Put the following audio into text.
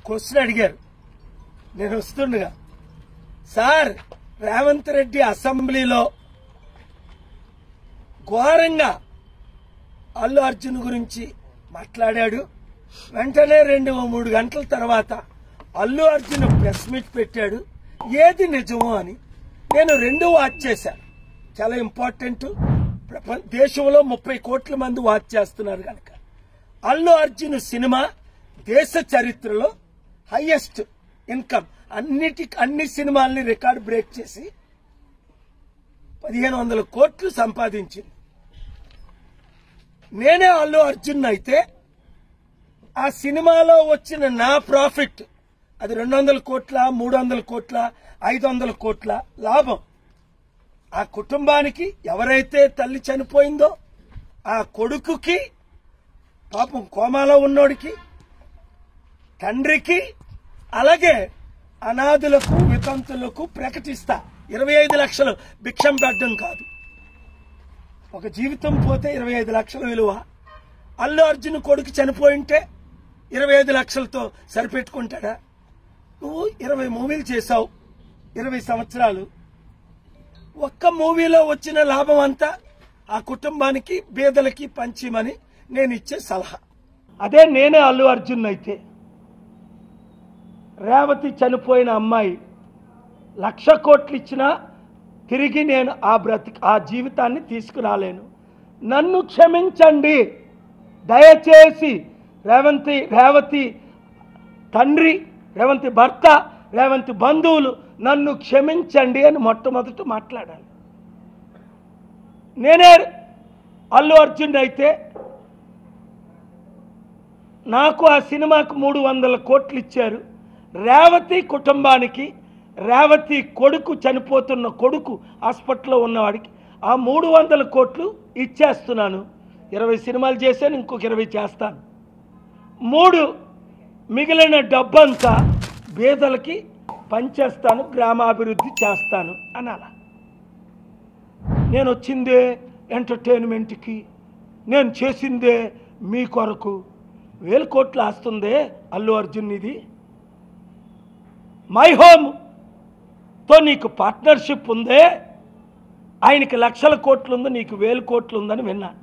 Question అడిగారు నేను వస్తుండగా, సార్ రేవంత్ రెడ్డి అసెంబ్లీలో ఘోరంగా అల్లు అర్జున్ గురించి మాట్లాడాడు. వెంటనే 2-3 గంటల తర్వాత అల్లు అర్జున్ ప్రెస్ మీట్ పెట్టాడు. ఏది నిజమో అని నేను 2 వాచ్ చేశాను. చాలా ఇంపార్టెంట్. దేశంలో 30 కోట్ల మంది వాచ్ చేస్తున్నారు కనుక అల్లు అర్జున్ సినిమా దేశ చరిత్రలో హైయెస్ట్ ఇన్కమ్ అన్ని సినిమాల్ని రికార్డు బ్రేక్ చేసి 1500 కోట్లు సంపాదించింది. నేనే అల్లు అర్జున్ అయితే ఆ సినిమాలో వచ్చిన నా ప్రాఫిట్ అది 200 కోట్ల 300 కోట్ల 500 కోట్ల లాభం ఆ కుటుంబానికి, ఎవరైతే తల్లి చనిపోయిందో ఆ కొడుకుకి, పాపం కోమాలో ఉన్నోడికి, తండ్రికి, అలాగే అనాథులకు వితంతులకు ప్రకటిస్తా. 25 లక్షలు భిక్షం పెట్టడం కాదు, ఒక జీవితం పోతే 25 లక్షల విలువ. అల్లు అర్జున్ కొడుకు చనిపోయింటే 25 లక్షలతో సరిపెట్టుకుంటాడా? నువ్వు 20 మూవీలు చేశావు, 20 సంవత్సరాలు. ఒక్క మూవీలో వచ్చిన లాభం అంతా ఆ కుటుంబానికి, పేదలకి పంచిమని నేను ఇచ్చే సలహా. అదే నేనే అల్లు అర్జున్ అయితే రేవతి చనిపోయిన అమ్మాయి 1,00,000 కోట్లు ఇచ్చినా తిరిగి నేను ఆ జీవితాన్ని తీసుకురాలేను. నన్ను క్షమించండి దయచేసి. రేవతి తండ్రి, రేవంతి భర్త, రేవంతి బంధువులు నన్ను క్షమించండి అని మొట్టమొదట మాట్లాడాలి. నేనే అల్లు అర్జున్ అయితే నాకు ఆ సినిమాకు 300 కోట్లు ఇచ్చారు. రేవతి కుటుంబానికి, రేవతి కొడుకు చనిపోతున్న కొడుకు హాస్పిటల్లో ఉన్నవాడికి ఆ 300 కోట్లు ఇచ్చేస్తున్నాను. 20 సినిమాలు చేశాను, ఇంకొక 20 చేస్తాను. 3 మిగిలిన డబ్బంతా పేదలకి పంచేస్తాను, గ్రామాభివృద్ధి చేస్తాను అనాల. నేను వచ్చిందే ఎంటర్టైన్మెంట్కి, నేను చేసిందే మీ కొరకు. 1000 కోట్లు ఆస్తుందే అల్లు అర్జున్. ఇది మై హోమ్తో నీకు పార్ట్నర్షిప్ ఉందే, ఆయనకి 1,00,000 కోట్లు ఉంది, నీకు 1000 కోట్లు ఉందని విన్నాను.